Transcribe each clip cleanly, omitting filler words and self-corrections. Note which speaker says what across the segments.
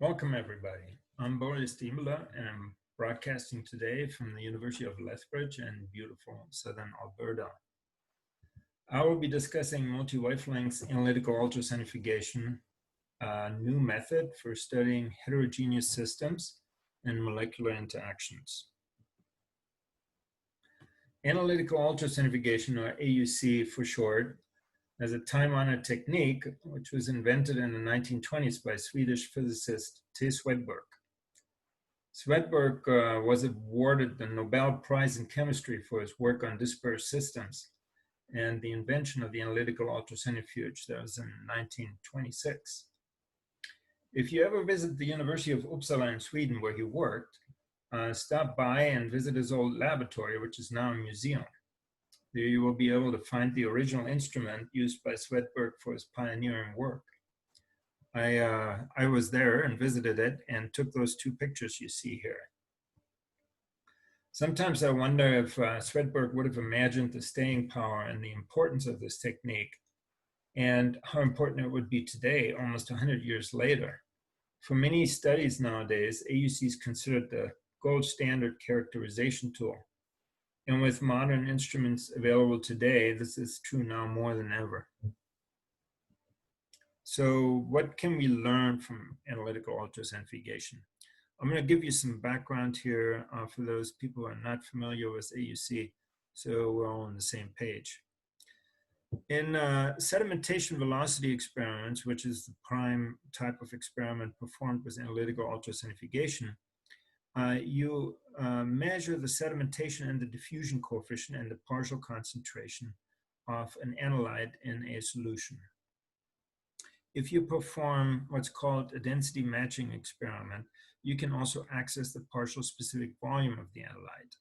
Speaker 1: Welcome, everybody. I'm BDemeler, and I'm broadcasting today from the University of Lethbridge in beautiful southern Alberta. I will be discussing multi-wavelength analytical ultracentrifugation, a new method for studying heterogeneous systems and molecular interactions. Analytical ultracentrifugation, or AUC for short, is a time-honored technique which was invented in the 1920s by Swedish physicist T. Swedberg. Swedberg was awarded the Nobel Prize in Chemistry for his work on dispersed systems and the invention of the analytical ultracentrifuge. That was in 1926. If you ever visit the University of Uppsala in Sweden, where he worked, stop by and visit his old laboratory, which is now a museum. There you will be able to find the original instrument used by Swedberg for his pioneering work. I was there and visited it and took those two pictures you see here. Sometimes I wonder if Swedberg would have imagined the staying power and the importance of this technique and how important it would be today, almost 100 years later. For many studies nowadays, AUC is considered the gold standard characterization tool. And with modern instruments available today, this is true now more than ever. So what can we learn from analytical ultracentrifugation? I'm going to give you some background here for those people who are not familiar with AUC, so we're all on the same page. In sedimentation velocity experiments, which is the prime type of experiment performed with analytical ultracentrifugation, you measure the sedimentation and the diffusion coefficient and the partial concentration of an analyte in a solution. If you perform what's called a density matching experiment, you can also access the partial specific volume of the analyte.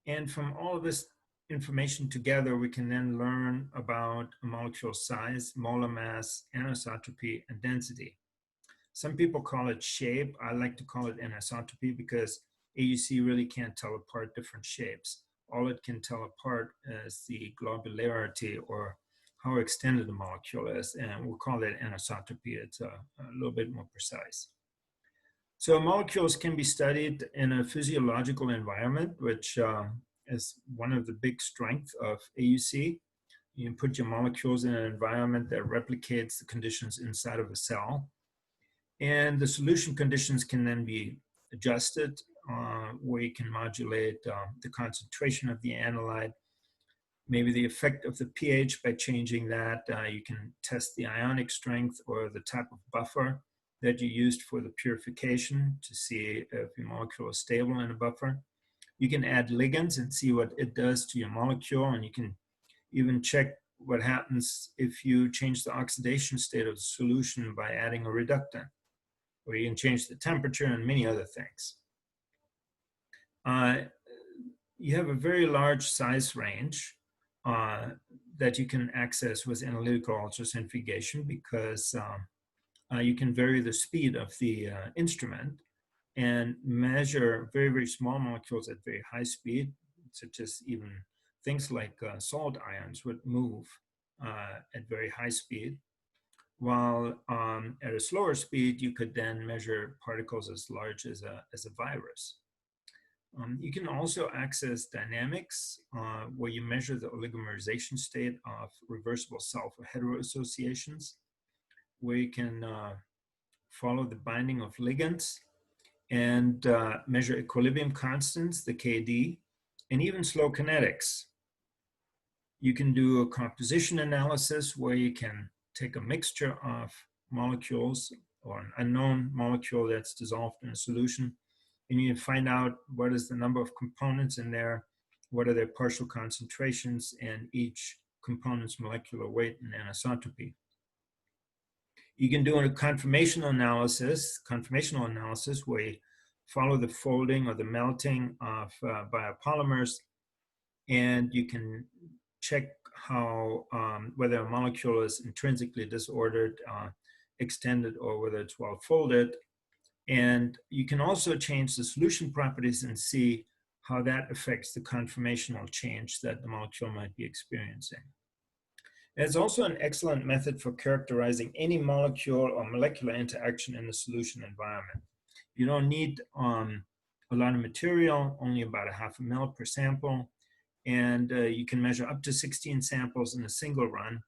Speaker 1: And from all of this information together, we can then learn about a molecule size, molar mass, anisotropy, and density. Some people call it shape. I like to call it anisotropy because AUC really can't tell apart different shapes. All it can tell apart is the globularity, or how extended the molecule is, and we'll call that anisotropy. It's a little bit more precise. So molecules can be studied in a physiological environment, which is one of the big strengths of AUC. You can put your molecules in an environment that replicates the conditions inside of a cell. And the solution conditions can then be adjusted, where you can modulate the concentration of the analyte, maybe the effect of the pH by changing that. You can test the ionic strength or the type of buffer that you used for the purification to see if your molecule is stable in a buffer. You can add ligands and see what it does to your molecule, and you can even check what happens if you change the oxidation state of the solution by adding a reductant, or you can change the temperature and many other things. You have a very large size range that you can access with analytical ultracentrifugation because you can vary the speed of the instrument and measure very, very small molecules at very high speed, such as even things like salt ions would move at very high speed. While at a slower speed, you could then measure particles as large as a virus. You can also access dynamics, where you measure the oligomerization state of reversible sulfur heteroassociations, where you can follow the binding of ligands and measure equilibrium constants, the KD, and even slow kinetics. You can do a composition analysis where you can take a mixture of molecules or an unknown molecule that's dissolved in a solution, and you find out what is the number of components in there, what are their partial concentrations, and each component's molecular weight and anisotropy. You can do a conformational analysis where you follow the folding or the melting of biopolymers, and you can check how whether a molecule is intrinsically disordered, extended, or whether it's well folded. And you can also change the solution properties and see how that affects the conformational change that the molecule might be experiencing. It's also an excellent method for characterizing any molecule or molecular interaction in the solution environment. You don't need a lot of material, only about 0.5 ml per sample, and you can measure up to 16 samples in a single run.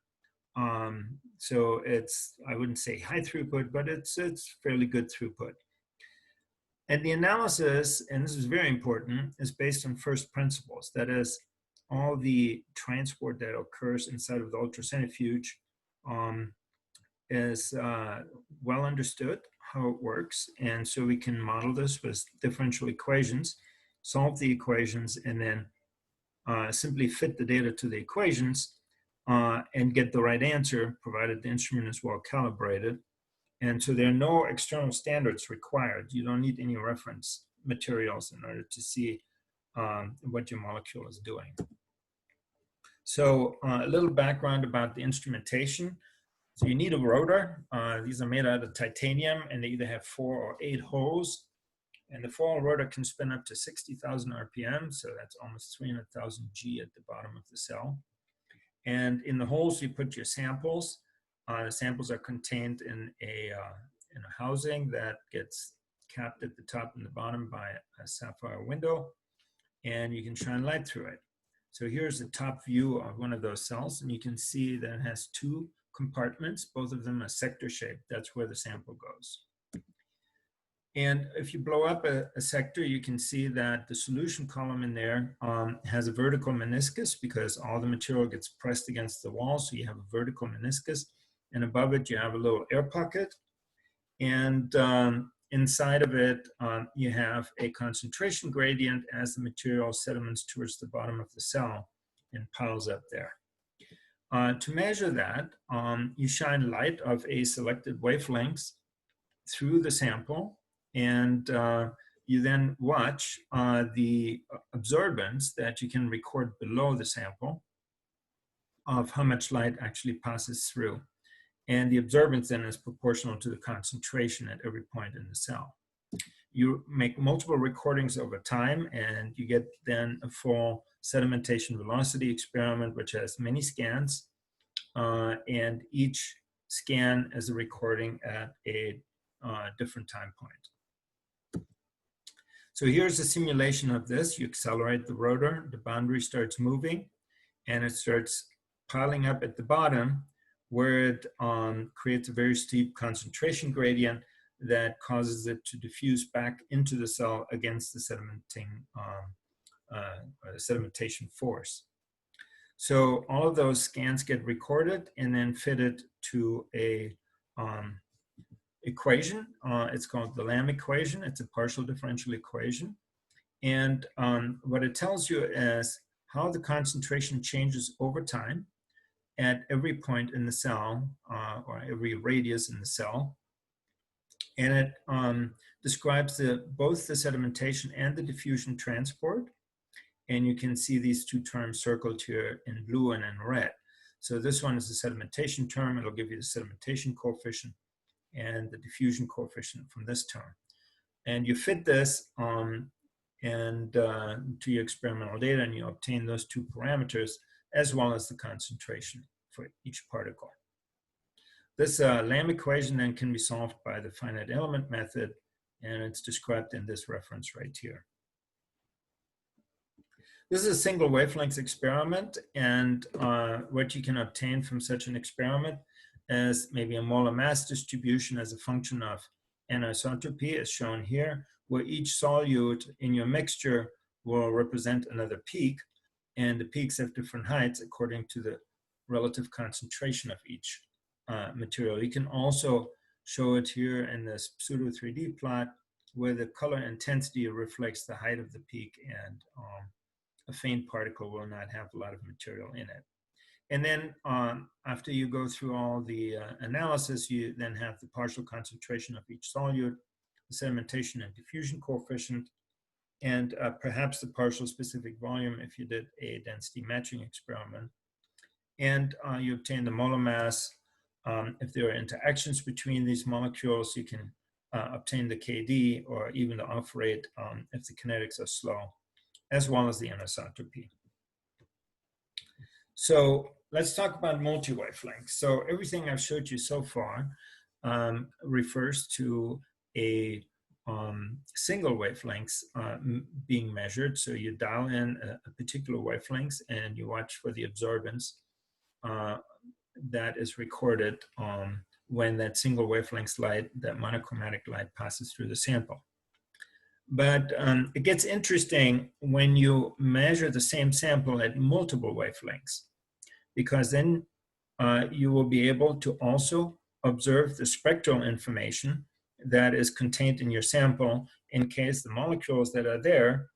Speaker 1: So it's, I wouldn't say high throughput, but it's fairly good throughput. And the analysis, and this is very important, is based on first principles. That is, all the transport that occurs inside of the ultracentrifuge is well understood how it works. And so we can model this with differential equations, solve the equations, and then simply fit the data to the equations and get the right answer, provided the instrument is well calibrated. And so there are no external standards required. You don't need any reference materials in order to see what your molecule is doing. So a little background about the instrumentation. So you need a rotor. These are made out of titanium, and they either have 4 or 8 holes. And the 4-hole rotor can spin up to 60,000 RPM, so that's almost 300,000 G at the bottom of the cell. And in the holes, you put your samples. The samples are contained in a housing that gets capped at the top and the bottom by a sapphire window, and you can shine light through it. So here's the top view of one of those cells, and you can see that it has 2 compartments, both of them are sector shaped. That's where the sample goes. And if you blow up a sector, you can see that the solution column in there has a vertical meniscus because all the material gets pressed against the wall, so you have a vertical meniscus. And above it, you have a little air pocket. And inside of it, you have a concentration gradient as the material sediments towards the bottom of the cell and piles up there. To measure that, you shine light of a selected wavelengths through the sample, and you then watch the absorbance that you can record below the sample of how much light actually passes through. And the absorbance then is proportional to the concentration at every point in the cell. You make multiple recordings over time, and you get then a full sedimentation velocity experiment, which has many scans, and each scan is a recording at a different time point. So here's a simulation of this. You accelerate the rotor, the boundary starts moving, and it starts piling up at the bottom, where it creates a very steep concentration gradient that causes it to diffuse back into the cell against the sedimentation force. So all of those scans get recorded and then fitted to a equation. It's called the Lamb equation. It's a partial differential equation. And what it tells you is how the concentration changes over time at every point in the cell, or every radius in the cell. And it describes both the sedimentation and the diffusion transport. And you can see these 2 terms circled here in blue and in red. So this one is the sedimentation term. It'll give you the sedimentation coefficient and the diffusion coefficient from this term. And you fit this to your experimental data, and you obtain those 2 parameters, as well as the concentration for each particle. This Lamb equation then can be solved by the finite element method, and it's described in this reference right here. This is a single wavelength experiment, and what you can obtain from such an experiment is maybe a molar mass distribution as a function of anisotropy, as shown here, where each solute in your mixture will represent another peak, and the peaks have different heights according to the relative concentration of each material. You can also show it here in this pseudo 3D plot, where the color intensity reflects the height of the peak, and a faint particle will not have a lot of material in it. And then after you go through all the analysis, you then have the partial concentration of each solute, the sedimentation and diffusion coefficient, and perhaps the partial specific volume if you did a density matching experiment. And you obtain the molar mass. If there are interactions between these molecules, you can obtain the KD, or even the off rate if the kinetics are slow, as well as the anisotropy. So let's talk about multi-wavelengths. So everything I've showed you so far refers to a single wavelengths being measured. So you dial in a particular wavelength and you watch for the absorbance that is recorded when that single wavelength light, that monochromatic light, passes through the sample. But it gets interesting when you measure the same sample at multiple wavelengths, because then you will be able to also observe the spectral information that is contained in your sample in case the molecules that are there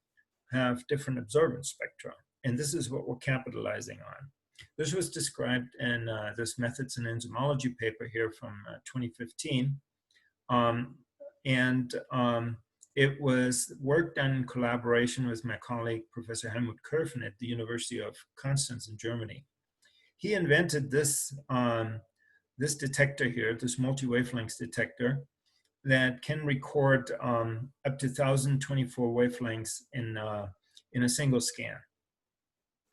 Speaker 1: have different absorbance spectra. And this is what we're capitalizing on. This was described in this Methods in Enzymology paper here from 2015. It was work done in collaboration with my colleague, Professor Helmut Kerfen at the University of Constance in Germany. He invented this, this detector here, this multi-wavelengths detector, that can record up to 1,024 wavelengths in a single scan.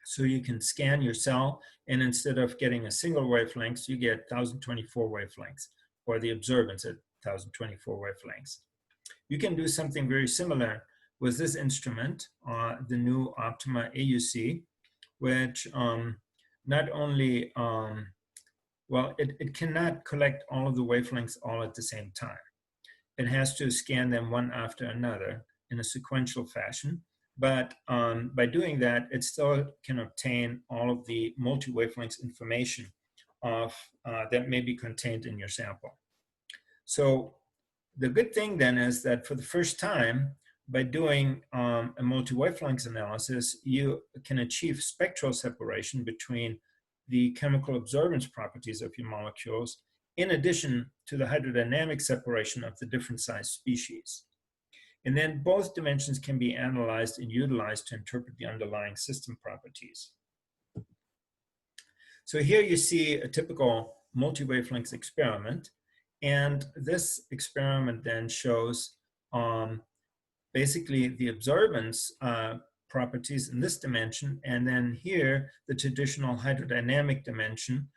Speaker 1: So you can scan your cell, and instead of getting a single wavelength, you get 1,024 wavelengths, or the absorbance at 1,024 wavelengths. You can do something very similar with this instrument, the new Optima AUC, which not only, well, it cannot collect all of the wavelengths all at the same time. It has to scan them one after another in a sequential fashion. But by doing that, it still can obtain all of the multi-wavelengths information that may be contained in your sample. So the good thing then is that for the first time, by doing a multi-wavelengths analysis, you can achieve spectral separation between the chemical absorbance properties of your molecules, in addition to the hydrodynamic separation of the different size species. And then both dimensions can be analyzed and utilized to interpret the underlying system properties. So here you see a typical multi-wavelengths experiment. And this experiment then shows basically the absorbance properties in this dimension. And then here, the traditional hydrodynamic dimension,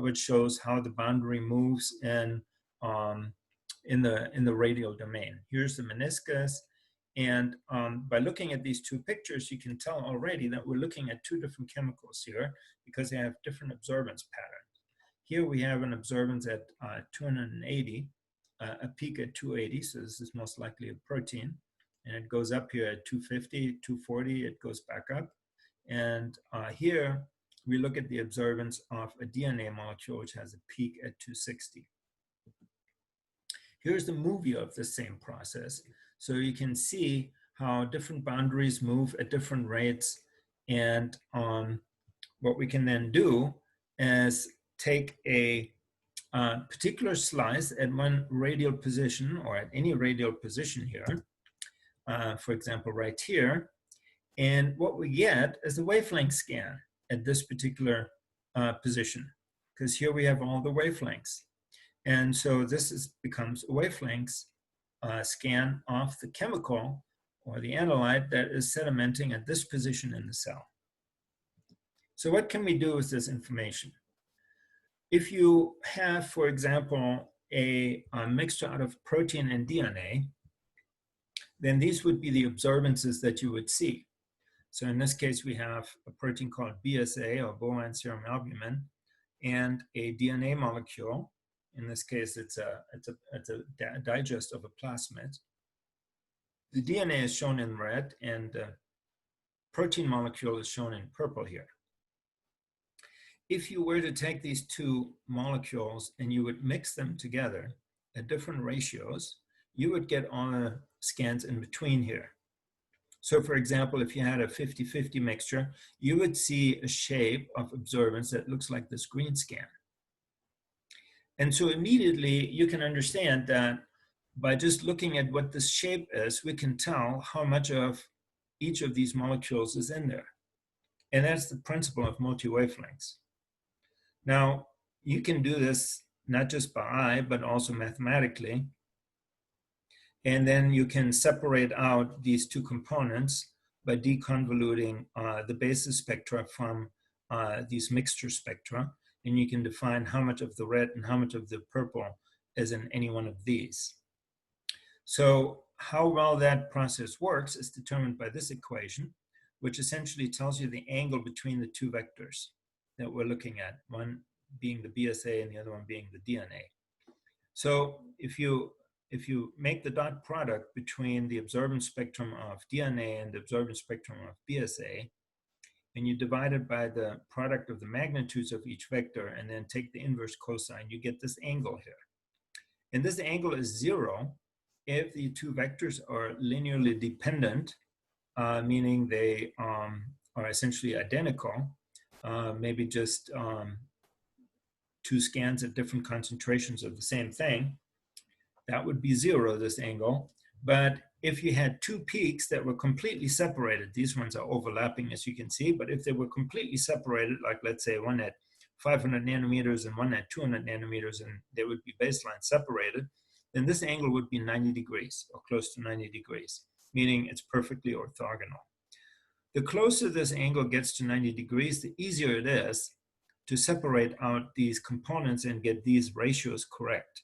Speaker 1: which shows how the boundary moves in the radial domain. Here's the meniscus. And by looking at these two pictures, you can tell already that we're looking at two different chemicals here because they have different absorbance patterns. Here we have an absorbance at 280, a peak at 280, so this is most likely a protein. And it goes up here at 250, 240, it goes back up. And here we look at the absorbance of a DNA molecule, which has a peak at 260. Here's the movie of the same process. So you can see how different boundaries move at different rates. And what we can then do is take a particular slice at one radial position, or at any radial position here, for example, right here. And what we get is the wavelength scan at this particular position, because here we have all the wavelengths. And so this becomes a wavelengths scan of the chemical or the analyte that is sedimenting at this position in the cell. So what can we do with this information? If you have, for example, a mixture out of protein and DNA, then these would be the absorbances that you would see. So in this case, we have a protein called BSA, or bovine serum albumin, and a DNA molecule. In this case, it's a digest of a plasmid. The DNA is shown in red, and the protein molecule is shown in purple here. If you were to take these two molecules and you would mix them together at different ratios, you would get all the scans in between here. So for example, if you had a 50-50 mixture, you would see a shape of absorbance that looks like this green scan. And so immediately you can understand that by just looking at what this shape is, we can tell how much of each of these molecules is in there. And that's the principle of multi-wavelengths. Now, you can do this not just by eye, but also mathematically. And then you can separate out these two components by deconvoluting the basis spectra from these mixture spectra, and you can define how much of the red and how much of the purple is in any one of these. So how well that process works is determined by this equation, which essentially tells you the angle between the two vectors that we're looking at, one being the BSA and the other one being the DNA. So if you make the dot product between the absorbance spectrum of DNA and the absorbance spectrum of BSA, and you divide it by the product of the magnitudes of each vector and then take the inverse cosine, you get this angle here. And this angle is 0 if the two vectors are linearly dependent, meaning they are essentially identical, maybe just two scans at different concentrations of the same thing. That would be 0, this angle. But if you had two peaks that were completely separated, these ones are overlapping as you can see, but if they were completely separated, like let's say one at 500 nanometers and one at 200 nanometers, and they would be baseline separated, then this angle would be 90 degrees or close to 90 degrees, meaning it's perfectly orthogonal. The closer this angle gets to 90 degrees, the easier it is to separate out these components and get these ratios correct,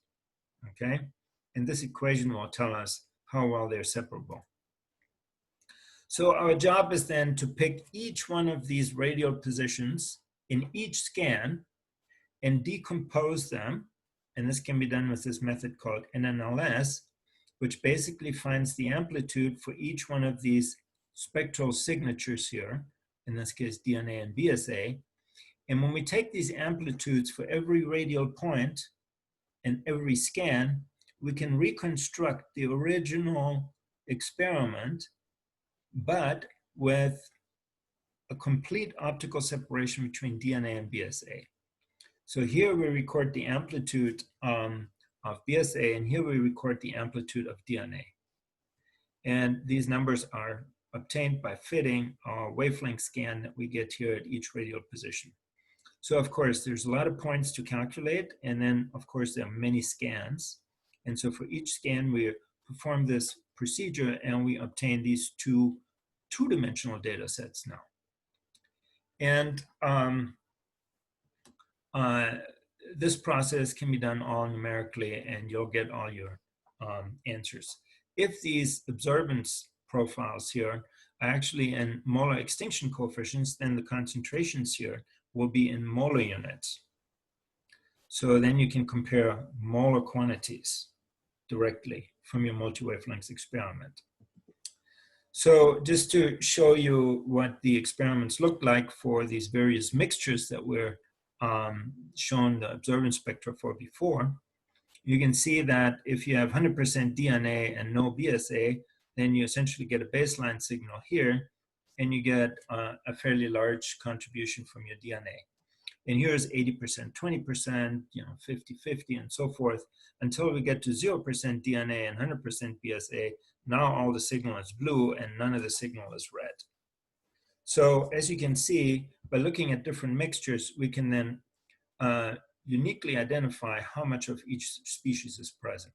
Speaker 1: okay? And this equation will tell us how well they're separable. So our job is then to pick each one of these radial positions in each scan and decompose them. And this can be done with this method called NNLS, which basically finds the amplitude for each one of these spectral signatures here, in this case DNA and BSA. And when we take these amplitudes for every radial point and every scan, we can reconstruct the original experiment, but with a complete optical separation between DNA and BSA. So here we record the amplitude of BSA, and here we record the amplitude of DNA. And these numbers are obtained by fitting our wavelength scan that we get here at each radial position. So of course, there's a lot of points to calculate, and then of course there are many scans. And so for each scan, we perform this procedure and we obtain these two-dimensional data sets now. And this process can be done all numerically, and you'll get all your answers. If these observance profiles here are actually in molar extinction coefficients, then the concentrations here will be in molar units. So then you can compare molar quantities directly from your multi-wavelength experiment. So just to show you what the experiments look like for these various mixtures that were shown the observance spectra for before, you can see that if you have 100% DNA and no BSA, then you essentially get a baseline signal here, and you get a fairly large contribution from your DNA. And here's 80%, 20%, 50-50, and so forth, until we get to 0% DNA and 100% BSA. Now all the signal is blue and none of the signal is red. So as you can see, by looking at different mixtures, we can then uniquely identify how much of each species is present.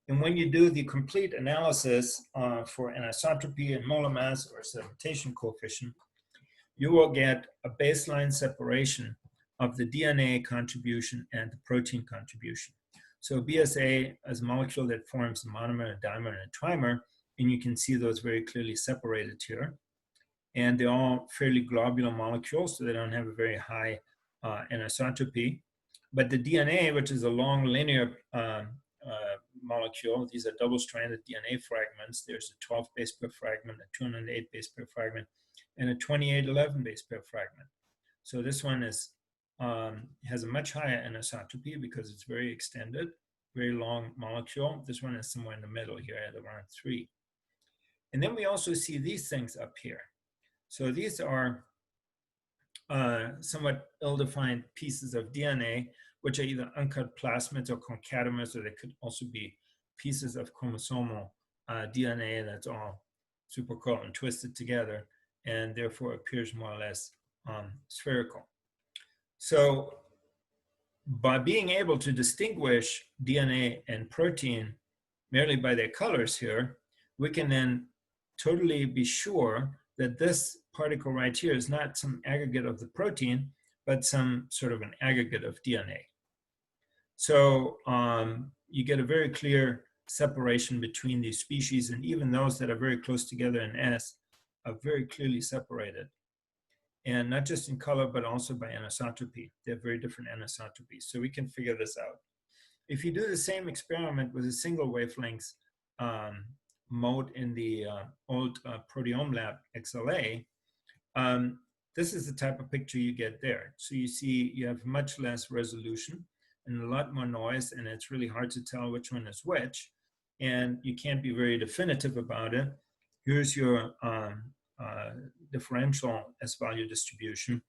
Speaker 1: And when you do the complete analysis for anisotropy and molar mass or sedimentation coefficient, you will get a baseline separation of the DNA contribution and the protein contribution. So BSA is a molecule that forms a monomer, a dimer, and a trimer, and you can see those very clearly separated here. And they're all fairly globular molecules, so they don't have a very high anisotropy. But the DNA, which is a long linear molecule, these are double-stranded DNA fragments. There's a 12 base pair fragment, a 208 base pair fragment, and a 2811 base pair fragment. So this one is has a much higher anisotropy because it's very extended, very long molecule. This one is somewhere in the middle here at around 3. And then we also see these things up here. So these are somewhat ill-defined pieces of DNA, which are either uncut plasmids or concatenamers, or they could also be pieces of chromosomal DNA that's all super cool and twisted together, and therefore appears more or less spherical. So by being able to distinguish DNA and protein merely by their colors here, we can then totally be sure that this particle right here is not some aggregate of the protein, but some sort of an aggregate of DNA. So you get a very clear separation between these species, and even those that are very close together in S are very clearly separated. And not just in color, but also by anisotropy. They have very different anisotropies. So we can figure this out. If you do the same experiment with a single wavelength mode in the old proteome lab XLA, this is the type of picture you get there. So you see you have much less resolution and a lot more noise, and it's really hard to tell which one is which. And you can't be very definitive about it. Here's your differential S-value distribution.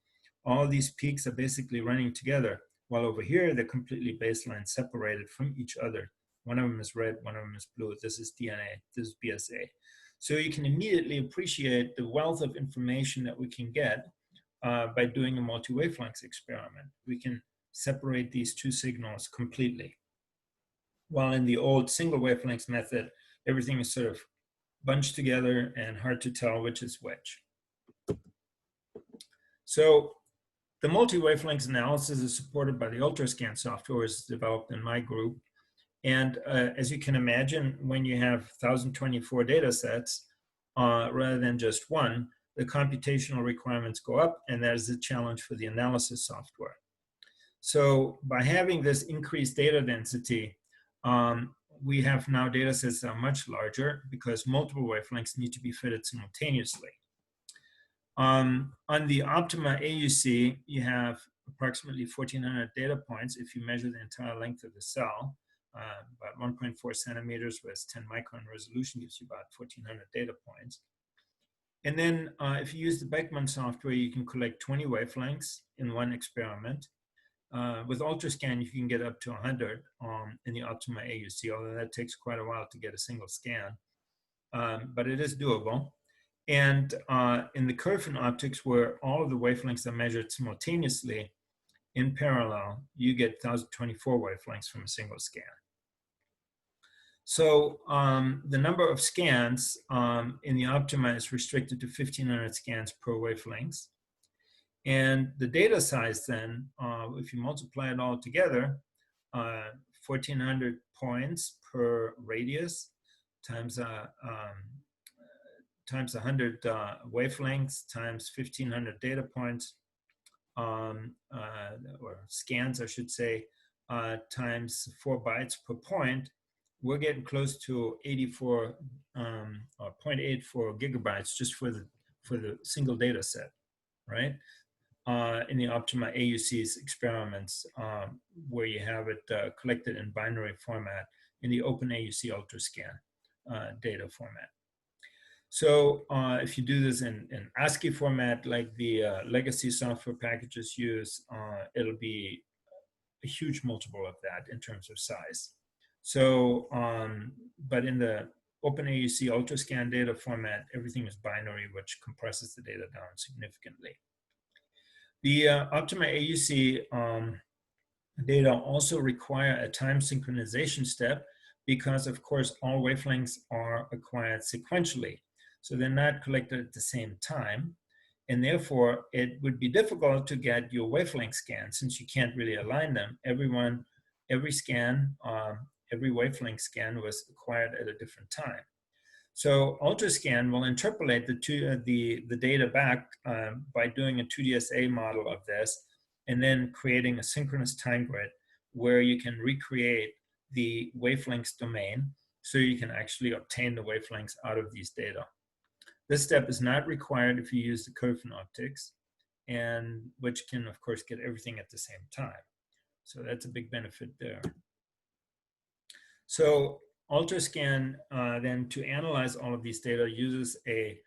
Speaker 1: All these peaks are basically running together, while over here they're completely baseline separated from each other. One of them is red, one of them is blue. This is DNA, this is BSA. So you can immediately appreciate the wealth of information that we can get by doing a multi-wavelength experiment. We can separate these two signals completely. While in the old single wavelength method, everything is sort of bunched together and hard to tell which is which. So the multi-wavelength analysis is supported by the Ultrascan software, which is developed in my group. And as you can imagine, when you have 1,024 data sets rather than just one, the computational requirements go up, and that is a challenge for the analysis software. So by having this increased data density, we have now data sets that are much larger because multiple wavelengths need to be fitted simultaneously. On the Optima AUC, you have approximately 1,400 data points if you measure the entire length of the cell. About 1.4 centimeters with 10 micron resolution gives you about 1,400 data points. And then if you use the Beckman software, you can collect 20 wavelengths in one experiment. With Ultrascan, you can get up to 100 in the Optima AUC, although that takes quite a while to get a single scan. But it is doable. And in the Curfin optics, where all of the wavelengths are measured simultaneously in parallel, you get 1,024 wavelengths from a single scan. So the number of scans in the Optima is restricted to 1,500 scans per wavelength. And the data size then, if you multiply it all together, 1,400 points per radius times 100 wavelengths times 1,500 data points, or scans, I should say, times 4 bytes per point, we're getting close to 84 or 0.84 gigabytes just for the single data set, right? In the Optima AUC's experiments, where you have it collected in binary format in the Open AUC Ultrascan data format. So if you do this in ASCII format, like the legacy software packages use, it'll be a huge multiple of that in terms of size. So, but in the Open AUC Ultrascan data format, everything is binary, which compresses the data down significantly. The Optima AUC data also require a time synchronization step because, of course, all wavelengths are acquired sequentially. So they're not collected at the same time. And therefore, it would be difficult to get your wavelength scan since you can't really align them. Every scan, every wavelength scan was acquired at a different time. So Ultrascan will interpolate the data back by doing a 2DSA model of this and then creating a synchronous time grid where you can recreate the wavelengths domain so you can actually obtain the wavelengths out of these data. This step is not required if you use the Curfin optics, and which can, of course, get everything at the same time. So that's a big benefit there. So Ultrascan then, to analyze all of these data, uses a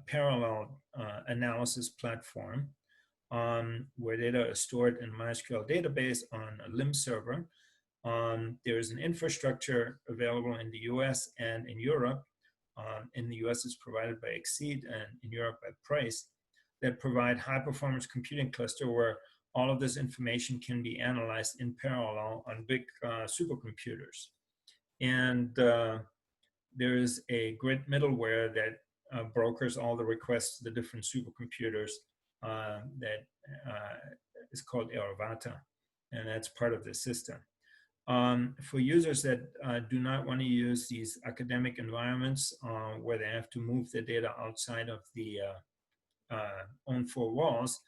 Speaker 1: parallel analysis platform where data is stored in a MySQL database on a LIMS server. There is an infrastructure available in the US and in Europe. In the US, it's provided by Exceed, and in Europe by Price, that provide high-performance computing cluster where all of this information can be analyzed in parallel on big supercomputers. And there is a grid middleware that brokers all the requests to the different supercomputers that is called Aravata, and that's part of the system. For users that do not want to use these academic environments where they have to move their data outside of the own four walls,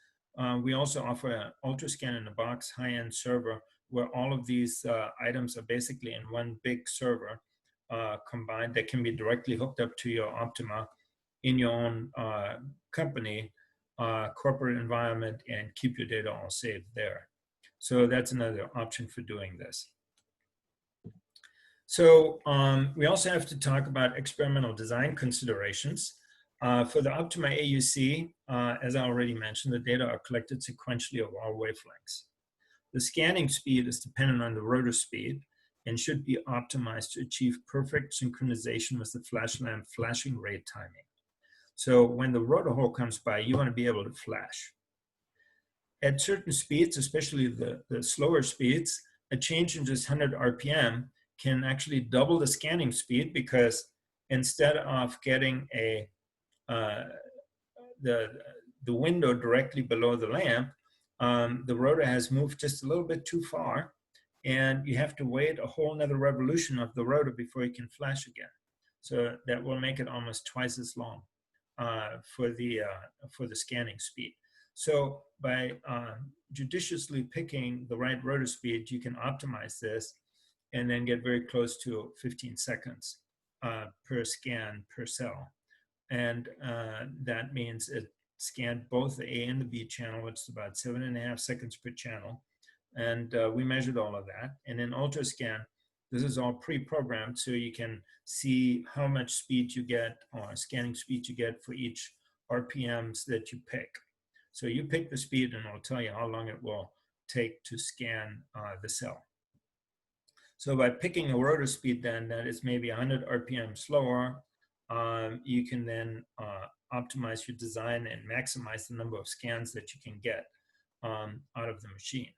Speaker 1: we also offer an UltraScan in a box high-end server where all of these items are basically in one big server combined that can be directly hooked up to your Optima in your own company, corporate environment, and keep your data all saved there. So that's another option for doing this. So we also have to talk about experimental design considerations. For the Optima AUC, as I already mentioned, the data are collected sequentially over all wavelengths. The scanning speed is dependent on the rotor speed and should be optimized to achieve perfect synchronization with the flash lamp flashing rate timing. So when the rotor hole comes by, you want to be able to flash. At certain speeds, especially the slower speeds, a change in just 100 RPM can actually double the scanning speed, because instead of getting the window directly below the lamp, the rotor has moved just a little bit too far, and you have to wait a whole nother revolution of the rotor before you can flash again. So that will make it almost twice as long for the scanning speed. So by judiciously picking the right rotor speed, you can optimize this and then get very close to 15 seconds per scan per cell. And that means it scanned both the A and the B channel, which is about 7.5 seconds per channel. And we measured all of that. And in UltraScan, this is all pre-programmed, so you can see how much speed you get, or scanning speed you get for each RPMs that you pick. So you pick the speed, and it'll tell you how long it will take to scan the cell. So by picking a rotor speed then that is maybe 100 RPM slower, you can then optimize your design and maximize the number of scans that you can get out of the machine.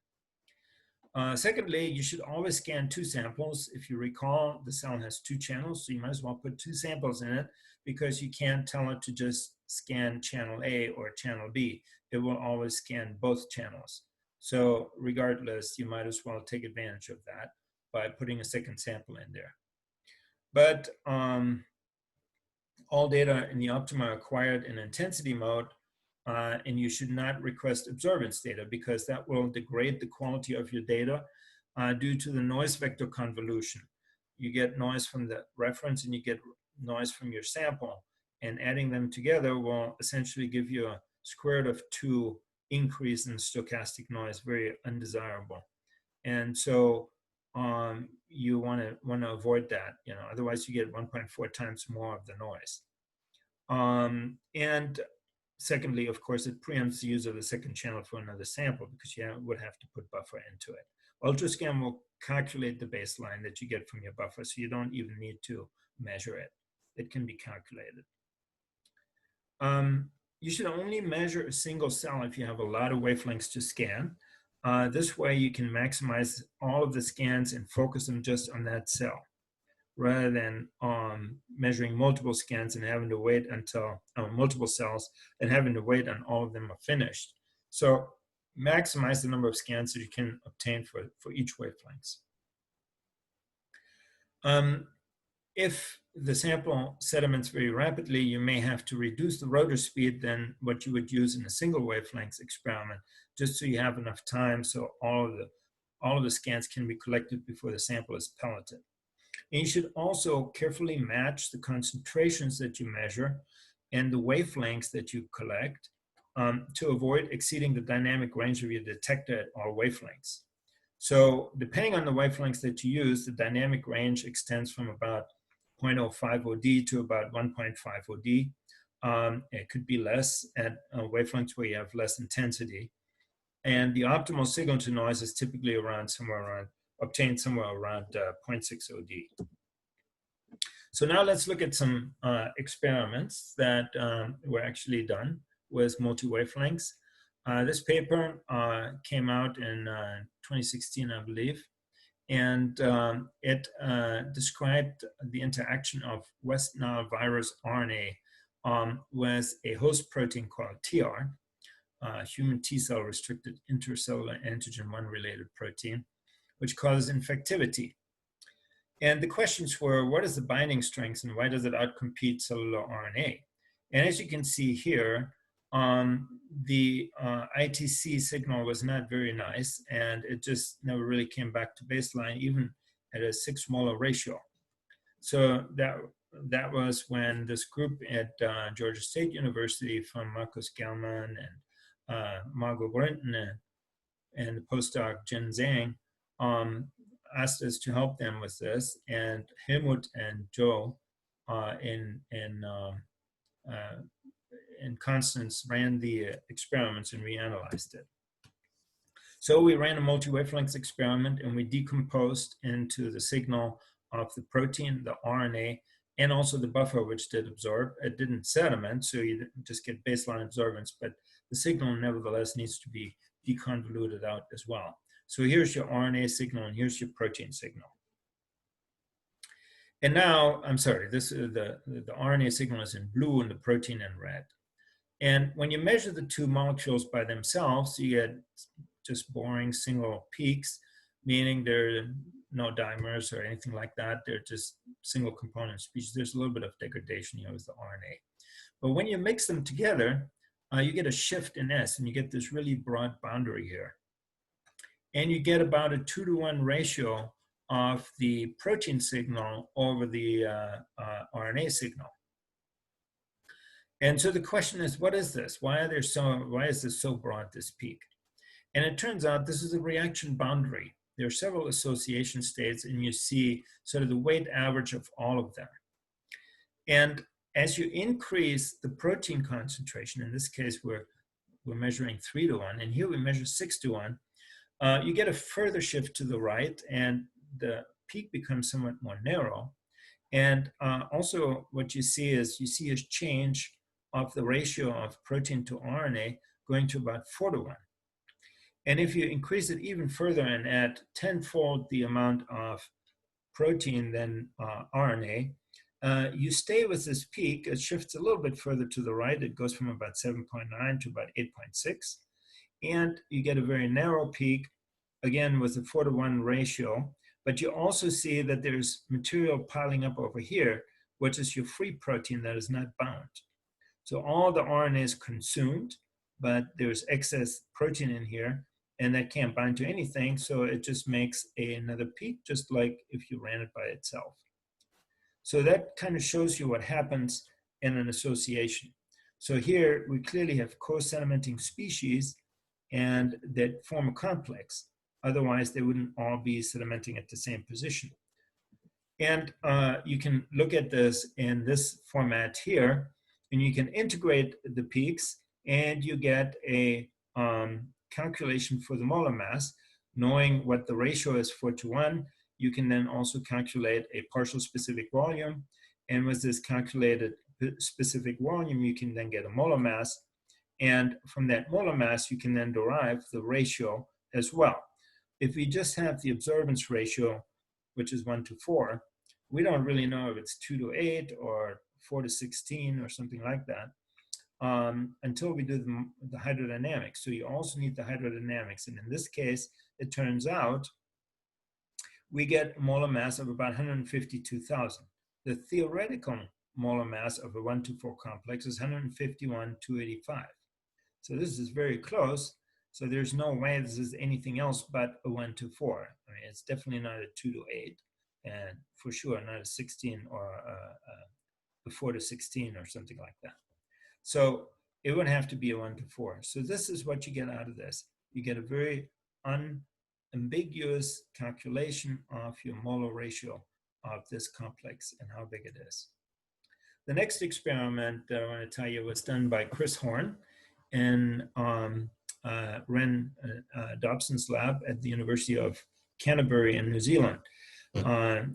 Speaker 1: Secondly, you should always scan two samples. If you recall, the cell has two channels, so you might as well put two samples in it, because you can't tell it to just scan channel A or channel B. It will always scan both channels. So regardless, you might as well take advantage of that by putting a second sample in there. But all data in the Optima are acquired in intensity mode, and you should not request observance data, because that will degrade the quality of your data due to the noise vector convolution. You get noise from the reference and you get noise from your sample, and adding them together will essentially give you a square root of 2 increase in stochastic noise, very undesirable. And so you want to avoid that, otherwise you get 1.4 times more of the noise. And secondly, of course, it preempts the use of the second channel for another sample, because you would have to put buffer into it. UltraScan will calculate the baseline that you get from your buffer, so you don't even need to measure it. It can be calculated. You should only measure a single cell if you have a lot of wavelengths to scan. This way you can maximize all of the scans and focus them just on that cell, rather than measuring multiple scans and having to wait until multiple cells and having to wait until all of them are finished. So maximize the number of scans that you can obtain for each wavelengths. If the sample sediments very rapidly, you may have to reduce the rotor speed than what you would use in a single wavelength experiment, just so you have enough time so all of the scans can be collected before the sample is pelleted. And you should also carefully match the concentrations that you measure and the wavelengths that you collect to avoid exceeding the dynamic range of your detector at all wavelengths. So depending on the wavelengths that you use, the dynamic range extends from about 0.05 OD to about 1.5 OD. It could be less at wavelengths where you have less intensity. And the optimal signal to noise is typically obtained somewhere around 0.6 OD. So now let's look at some experiments that were actually done with multi-wavelengths. This paper came out in 2016, I believe. and it described the interaction of West Nile virus RNA with a host protein called TR, human T cell restricted intercellular antigen 1 related protein, which causes infectivity. And the questions were, what is the binding strength and why does it outcompete cellular RNA? And as you can see here, the ITC signal was not very nice, and it just never really came back to baseline, even at a 6 molar ratio. So that was when this group at Georgia State University from Marcus Gelman and Margot Brinton and the postdoc Jen Zhang asked us to help them with this, and Helmut and Joe in Constance ran the experiments and reanalyzed it. So we ran a multi-wavelength experiment and we decomposed into the signal of the protein, the RNA, and also the buffer, which did absorb. It didn't sediment, so you just get baseline absorbance, but the signal nevertheless needs to be deconvoluted out as well. So here's your RNA signal and here's your protein signal. And now, I'm sorry, this is the RNA signal is in blue and the protein in red. And when you measure the two molecules by themselves, you get just boring single peaks, meaning there are no dimers or anything like that. They're just single component species. There's a little bit of degradation here with the RNA. But when you mix them together, you get a shift in S, and you get this really broad boundary here. And you get about a 2-to-1 ratio of the protein signal over the RNA signal. And so the question is, what is this? Why is this so broad, this peak? And it turns out this is a reaction boundary. There are several association states, and you see sort of the weight average of all of them. And as you increase the protein concentration, in this case, we're measuring 3-to-1, and here we measure 6-to-1, you get a further shift to the right, and the peak becomes somewhat more narrow. And also what you see is a change of the ratio of protein to RNA going to about 4-to-1. And if you increase it even further and add tenfold the amount of protein than RNA, you stay with this peak. It shifts a little bit further to the right. It goes from about 7.9 to about 8.6. And you get a very narrow peak, again, with a 4-to-1 ratio. But you also see that there's material piling up over here, which is your free protein that is not bound. So all the RNA is consumed, but there's excess protein in here, and that can't bind to anything. So it just makes another peak, just like if you ran it by itself. So that kind of shows you what happens in an association. So here we clearly have co-sedimenting species and that form a complex. Otherwise, they wouldn't all be sedimenting at the same position. And you can look at this in this format here, and you can integrate the peaks, and you get a calculation for the molar mass. Knowing what the ratio is 4-to-1, you can then also calculate a partial specific volume. And with this calculated specific volume, you can then get a molar mass. And from that molar mass, you can then derive the ratio as well. If we just have the absorbance ratio, which is 1-to-4, we don't really know if it's 2-to-8 or 4-to-16 or something like that until we do the hydrodynamics. So you also need the hydrodynamics. And in this case, it turns out we get a molar mass of about 152,000. The theoretical molar mass of a 1-to-4 complex is 151,285. So this is very close. So there's no way this is anything else but a 1-to-4. I mean, it's definitely not a 2-to-8, and for sure not a 16 or a 4-to-16 or something like that. So it would have to be a 1-to-4. So this is what you get out of this. You get a very unambiguous calculation of your molar ratio of this complex and how big it is. The next experiment that I want to tell you was done by Chris Horn in Ren Dobson's lab at the University of Canterbury in New Zealand.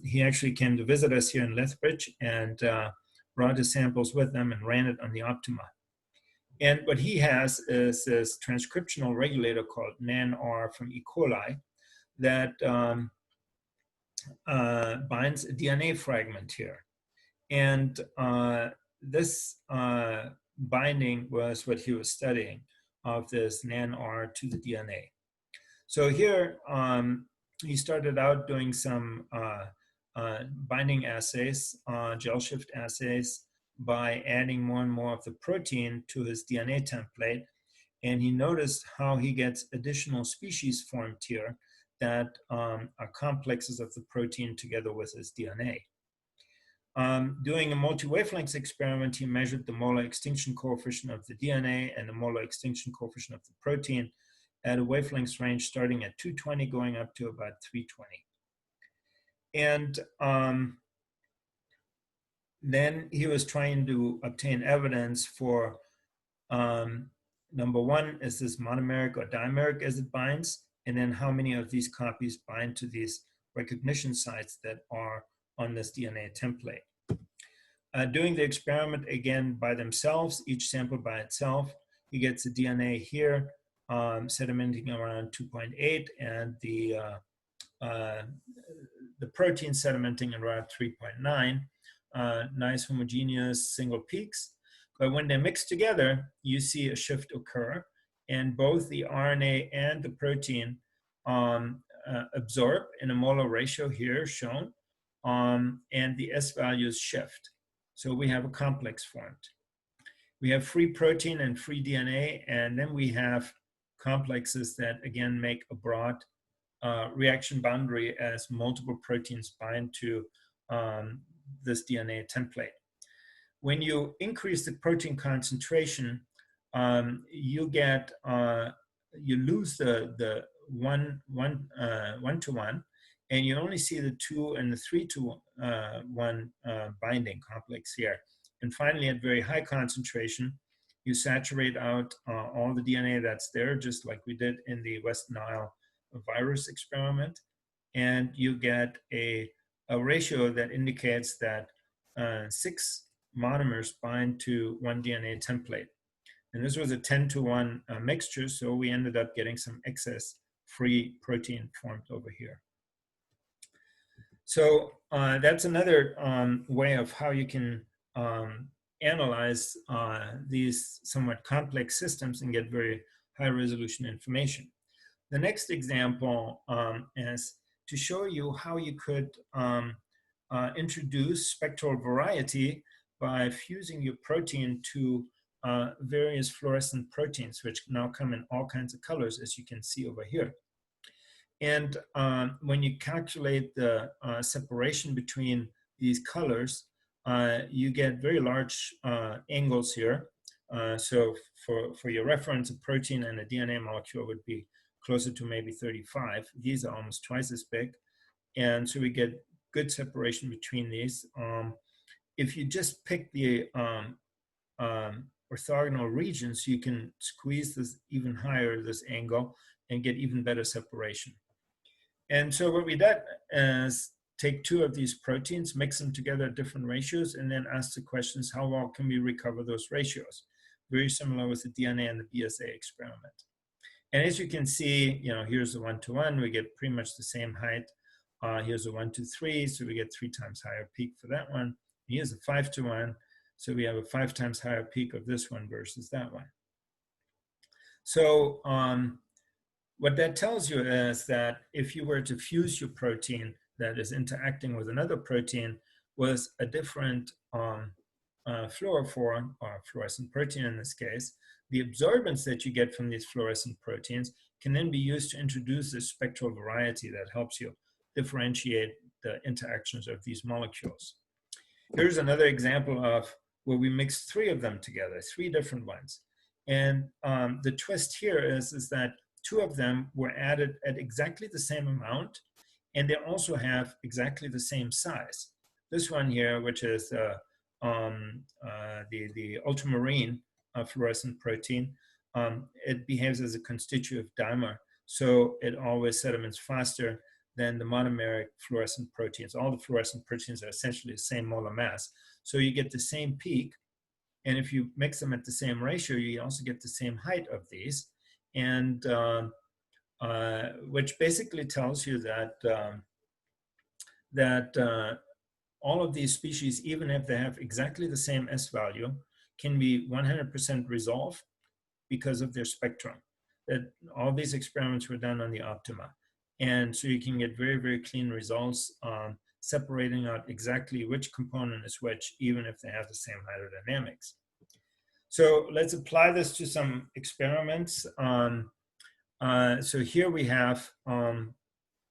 Speaker 1: He actually came to visit us here in Lethbridge and brought his samples with them and ran it on the Optima. And what he has is this transcriptional regulator called NANR from E. coli that binds a DNA fragment here. And this binding was what he was studying of this NAN-R to the DNA. So here, he started out doing some binding assays, gel shift assays, by adding more and more of the protein to his DNA template. And he noticed how he gets additional species formed here that are complexes of the protein together with his DNA. Doing a multi-wavelength experiment, he measured the molar extinction coefficient of the DNA and the molar extinction coefficient of the protein at a wavelength range starting at 220 going up to about 320. And then he was trying to obtain evidence for, number one, is this monomeric or dimeric as it binds, and then how many of these copies bind to these recognition sites that are on this DNA template. Doing the experiment again by themselves, each sample by itself, he gets the DNA here, sedimenting around 2.8, and the protein sedimenting around 3.9. Nice homogeneous single peaks. But when they're mixed together, you see a shift occur, and both the RNA and the protein absorb in a molar ratio here shown, and the S values shift. So we have a complex formed. We have free protein and free DNA, and then we have complexes that again make a broad reaction boundary as multiple proteins bind to this DNA template. When you increase the protein concentration, you get you lose the one to one, and you only see the 2 and the 3 to 1 binding complex here. And finally, at very high concentration, you saturate out all the DNA that's there, just like we did in the West Nile virus experiment, and you get a ratio that indicates that 6 monomers bind to 1 DNA template. And this was a 10-to-1 mixture, so we ended up getting some excess free protein formed over here. So that's another way of how you can analyze these somewhat complex systems and get very high resolution information. The next example is to show you how you could introduce spectral variety by fusing your protein to various fluorescent proteins, which now come in all kinds of colors, as you can see over here. And when you calculate the separation between these colors, you get very large angles here. So for your reference, a protein and a DNA molecule would be closer to maybe 35. These are almost twice as big. And so we get good separation between these. If you just pick the orthogonal regions, you can squeeze this even higher, this angle, and get even better separation. And so what we did is take 2 of these proteins, mix them together at different ratios, and then ask the questions, how well can we recover those ratios? Very similar with the DNA and the BSA experiment. And as you can see, here's the 1-to-1, we get pretty much the same height. Here's a 1-to-3, so we get 3 times higher peak for that one. Here's a 5-to-1, so we have a 5 times higher peak of this one versus that one. So what that tells you is that if you were to fuse your protein that is interacting with another protein with a different fluorophore, or fluorescent protein in this case, the absorbance that you get from these fluorescent proteins can then be used to introduce this spectral variety that helps you differentiate the interactions of these molecules. Here's another example of where we mixed 3 of them together, 3 different ones. And the twist here is that 2 of them were added at exactly the same amount, and they also have exactly the same size. This one here, which is the ultramarine fluorescent protein, it behaves as a constitutive dimer, so it always sediments faster than the monomeric fluorescent proteins. All the fluorescent proteins are essentially the same molar mass, so you get the same peak, and if you mix them at the same ratio, you also get the same height of these, and which basically tells you that that all of these species, even if they have exactly the same S value, can be 100% resolved because of their spectrum. That all these experiments were done on the optima. And so you can get very, very clean results separating out exactly which component is which, even if they have the same hydrodynamics. So let's apply this to some experiments. So here we have a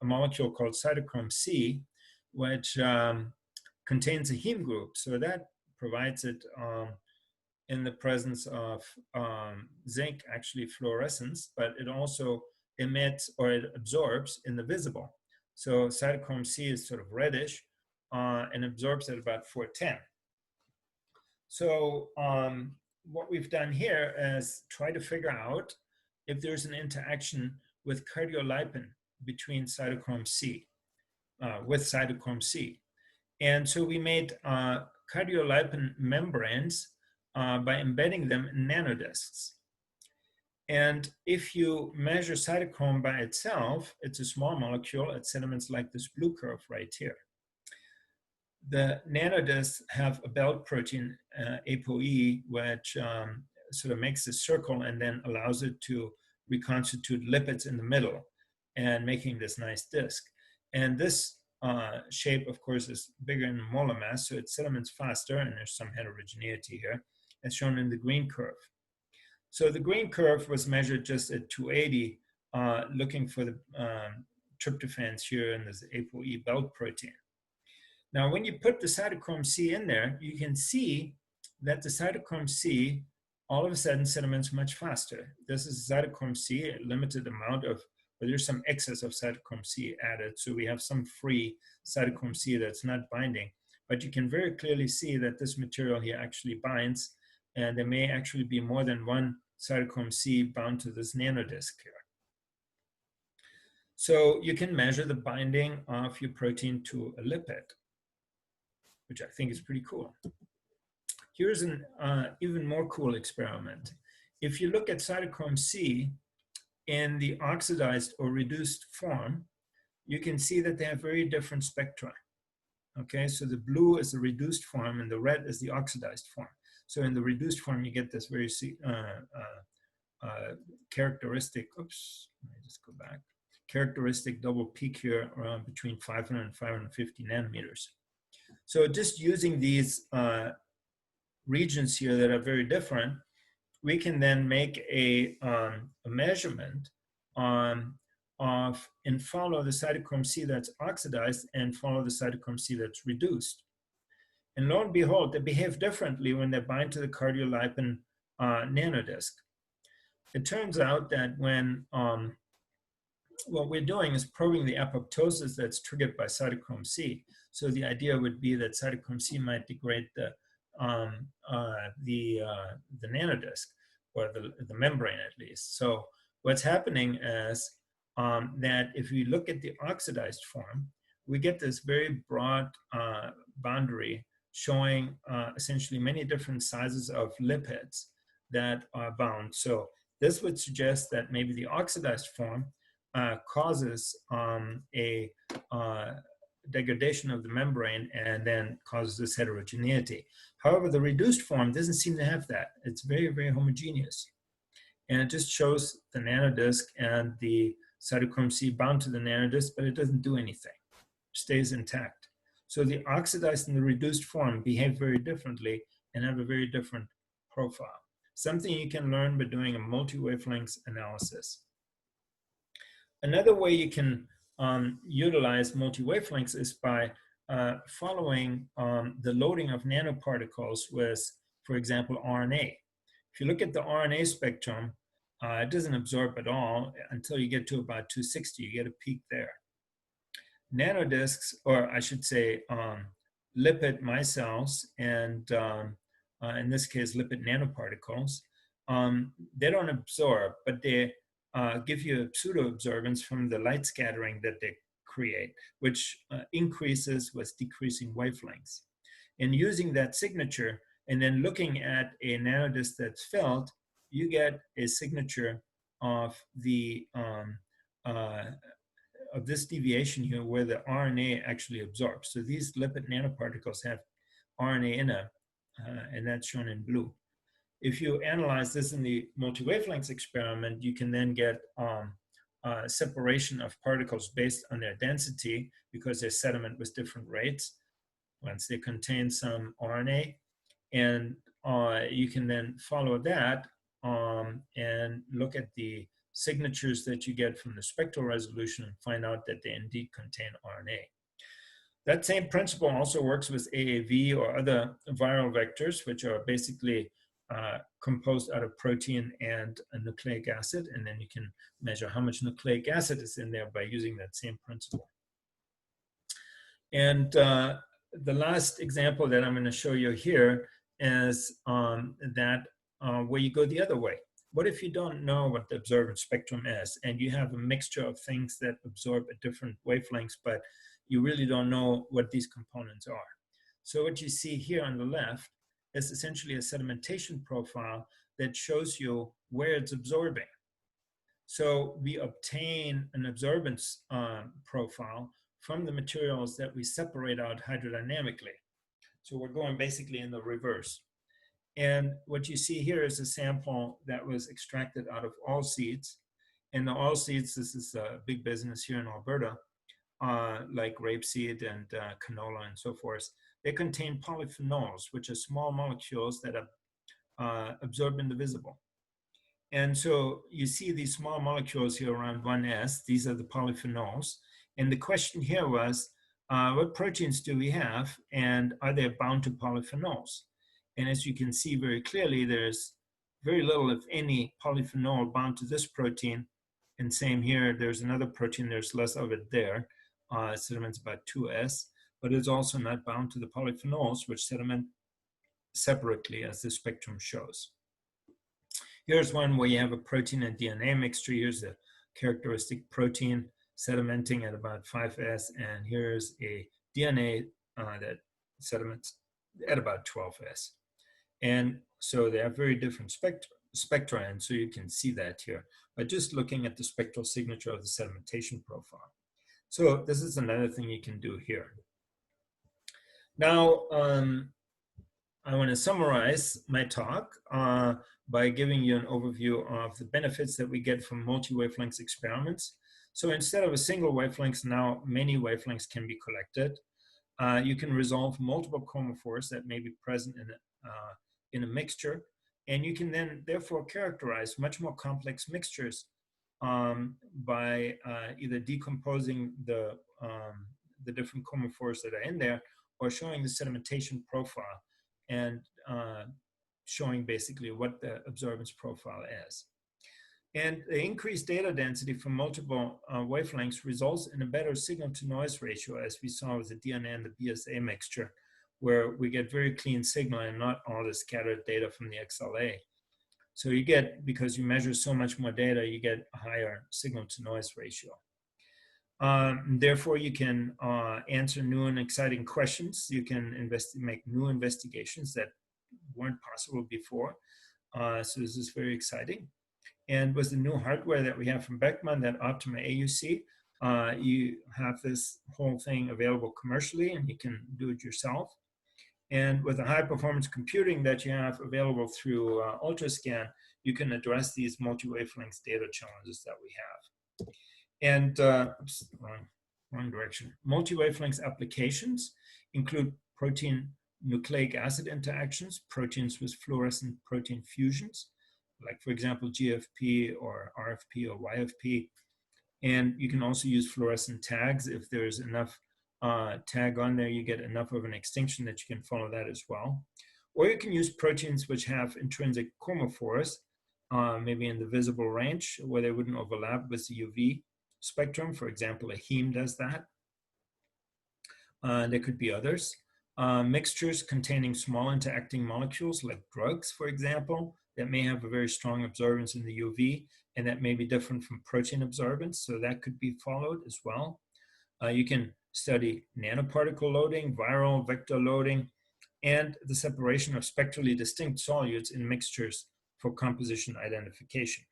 Speaker 1: molecule called cytochrome C, which contains a heme group. So that provides it in the presence of zinc, actually fluorescence, but it also emits or it absorbs in the visible. So cytochrome C is sort of reddish and absorbs at about 410. So what we've done here is try to figure out if there's an interaction with cardiolipin between cytochrome C, with cytochrome C. And so we made cardiolipin membranes by embedding them in nanodiscs. And if you measure cytochrome by itself, it's a small molecule. It sediments like this blue curve right here. The nanodiscs have a belt protein, ApoE, which sort of makes a circle and then allows it to reconstitute lipids in the middle and making this nice disc. And this shape, of course, is bigger in molar mass, so it sediments faster, and there's some heterogeneity here, as shown in the green curve. So the green curve was measured just at 280, looking for the tryptophans here in this ApoE belt protein. Now, when you put the cytochrome C in there, you can see that the cytochrome C all of a sudden sediments much faster. This is cytochrome C, a limited amount of, but there's some excess of cytochrome C added. So we have some free cytochrome C that's not binding. But you can very clearly see that this material here actually binds, and there may actually be more than one cytochrome C bound to this nanodisc here. So you can measure the binding of your protein to a lipid, which I think is pretty cool. Here's an even more cool experiment. If you look at cytochrome C in the oxidized or reduced form, you can see that they have very different spectra. Okay, so the blue is the reduced form and the red is the oxidized form. So in the reduced form, you get this very characteristic, oops, let me just go back, characteristic double peak here around between 500 and 550 nanometers. So just using these regions here that are very different, we can then make a measurement of and follow the cytochrome C that's oxidized and follow the cytochrome C that's reduced. And lo and behold, they behave differently when they bind to the cardiolipin nanodisc. It turns out that when what we're doing is probing the apoptosis that's triggered by cytochrome C. So the idea would be that cytochrome C might degrade the nanodisc, or the membrane at least. So what's happening is that if we look at the oxidized form, we get this very broad boundary showing essentially many different sizes of lipids that are bound. So this would suggest that maybe the oxidized form causes a degradation of the membrane and then causes this heterogeneity. However, the reduced form doesn't seem to have that. It's very, very homogeneous. And it just shows the nanodisc and the cytochrome C bound to the nanodisc, but it doesn't do anything. It stays intact. So the oxidized and the reduced form behave very differently and have a very different profile. Something you can learn by doing a multi-wavelength analysis. Another way you can utilize multi-wavelengths is by following the loading of nanoparticles with, for example, RNA. If you look at the RNA spectrum, it doesn't absorb at all until you get to about 260. You get a peak there. Nanodiscs, or I should say lipid micelles, and in this case, lipid nanoparticles, they don't absorb, but they give you a pseudo-absorbance from the light scattering that they create, which increases with decreasing wavelengths. And using that signature and then looking at a nanodisc that's filled, you get a signature of the of this deviation here where the RNA actually absorbs. So these lipid nanoparticles have RNA in it, and that's shown in blue. If you analyze this in the multi-wavelengths experiment, you can then get separation of particles based on their density because they sediment with different rates once they contain some RNA. And you can then follow that and look at the signatures that you get from the spectral resolution and find out that they indeed contain RNA. That same principle also works with AAV or other viral vectors, which are basically composed out of protein and a nucleic acid, and then you can measure how much nucleic acid is in there by using that same principle. And the last example that I'm going to show you here is where you go the other way. What if you don't know what the absorbance spectrum is, and you have a mixture of things that absorb at different wavelengths, but you really don't know what these components are? So what you see here on the left is essentially a sedimentation profile that shows you where it's absorbing. So we obtain an absorbance profile from the materials that we separate out hydrodynamically. So we're going basically in the reverse. And what you see here is a sample that was extracted out of all seeds. And the all seeds, this is a big business here in Alberta, like rapeseed and canola and so forth. They contain polyphenols, which are small molecules that are absorbed in the visible. And so you see these small molecules here around 1s. These are the polyphenols. And the question here was, what proteins do we have, and are they bound to polyphenols? And as you can see very clearly, there's very little, if any, polyphenol bound to this protein. And same here, there's another protein, there's less of it there. It sediments about 2s, but it's also not bound to the polyphenols, which sediment separately, as the spectrum shows. Here's one where you have a protein and DNA mixture. Here's a characteristic protein sedimenting at about 5s, and here's a DNA that sediments at about 12s. And so they have very different spectra, and so you can see that here by just looking at the spectral signature of the sedimentation profile. So this is another thing you can do here. Now, I want to summarize my talk by giving you an overview of the benefits that we get from multi-wavelengths experiments. So instead of a single wavelength, now many wavelengths can be collected. You can resolve multiple chromophores that may be present in a mixture, and you can then therefore characterize much more complex mixtures by either decomposing the different chromophores that are in there, or showing the sedimentation profile and showing basically what the absorbance profile is. And the increased data density from multiple wavelengths results in a better signal-to-noise ratio, as we saw with the DNA and the BSA mixture, where we get very clean signal and not all the scattered data from the XLA. So you get, because you measure so much more data, you get a higher signal-to-noise ratio. Therefore, you can answer new and exciting questions. You can make new investigations that weren't possible before. So this is very exciting. And with the new hardware that we have from Beckman, that Optima AUC, you have this whole thing available commercially, and you can do it yourself. And with the high performance computing that you have available through Ultrascan, you can address these multi-wavelength data challenges that we have. And oops, wrong direction. Multi-wavelength applications include protein nucleic acid interactions, proteins with fluorescent protein fusions, like for example, GFP or RFP or YFP. And you can also use fluorescent tags. If there's enough tag on there, you get enough of an extinction that you can follow that as well. Or you can use proteins which have intrinsic chromophores, maybe in the visible range where they wouldn't overlap with the UV spectrum. For example, a heme does that. There could be others. Mixtures containing small interacting molecules like drugs, for example, that may have a very strong absorbance in the UV, and that may be different from protein absorbance, so that could be followed as well. You can study nanoparticle loading, viral vector loading, and the separation of spectrally distinct solutes in mixtures for composition identification.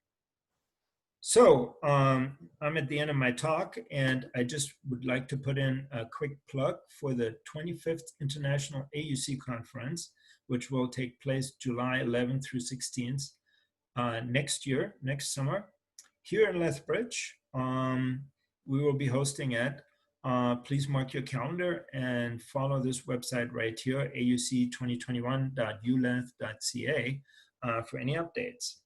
Speaker 1: So I'm at the end of my talk, and I just would like to put in a quick plug for the 25th International AUC Conference, which will take place July 11th through 16th next year, next summer, here in Lethbridge. We will be hosting it. Please mark your calendar and follow this website right here, auc2021.uleth.ca, for any updates.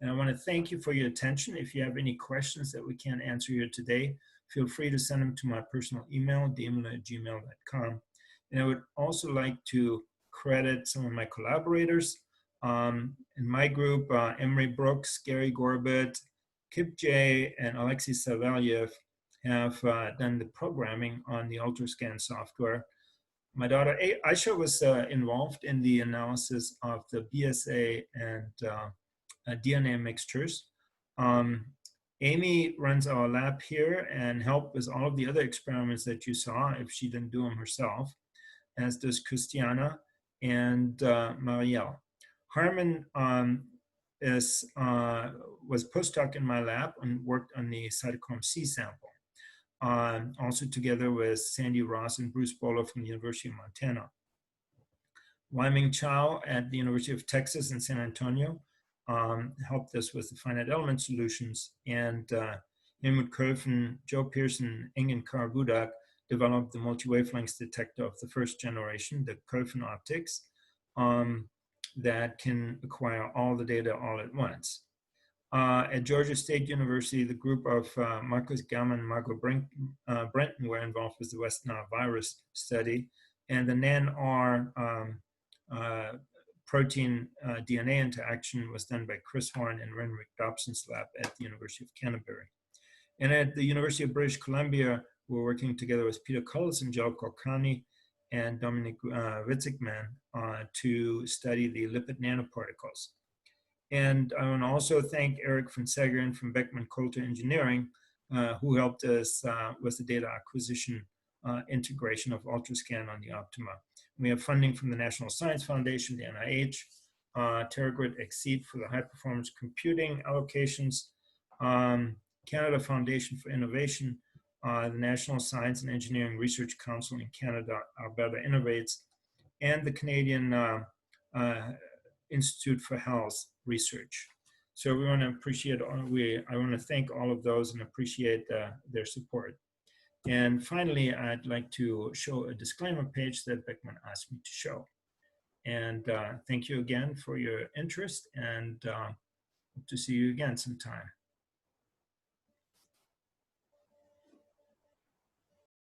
Speaker 1: And I want to thank you for your attention. If you have any questions that we can't answer here today, feel free to send them to my personal email, BDemeler@gmail.com. And I would also like to credit some of my collaborators. In my group, Emery Brooks, Gary Gorbett, Kip J, and Alexei Savelyev have done the programming on the Ultrascan software. My daughter Aisha was involved in the analysis of the BSA and DNA mixtures. Amy runs our lab here and helped with all of the other experiments that you saw if she didn't do them herself, as does Christiana and Marielle. Harmon was postdoc in my lab and worked on the cytochrome C sample, also together with Sandy Ross and Bruce Bowler from the University of Montana. Wai-Ming Chow at the University of Texas in San Antonio helped us with the finite element solutions, and Helmut Köfen, Joe Pearson, Engin Karabudak developed the multi-wavelength detector of the first generation, the Köfen optics, that can acquire all the data all at once. At Georgia State University, the group of Marcus Gellman and Margot Brenton were involved with the West Nile virus study, and the NAN-R protein DNA interaction was done by Chris Horn and Renwick Dobson's lab at the University of Canterbury. And at the University of British Columbia, we're working together with Peter Cullis and Joe Kolkani and Dominic Witzigman to study the lipid nanoparticles. And I want to also thank Eric von Segeren from Beckman Coulter Engineering, who helped us with the data acquisition integration of Ultrascan on the Optima. We have funding from the National Science Foundation, the NIH, TeraGrid Exceed for the high performance computing allocations, Canada Foundation for Innovation, the National Science and Engineering Research Council in Canada, Alberta Innovates, and the Canadian Institute for Health Research. So we want to appreciate, I want to thank all of those and appreciate their support. And finally, I'd like to show a disclaimer page that Beckman asked me to show. And thank you again for your interest, and hope to see you again sometime.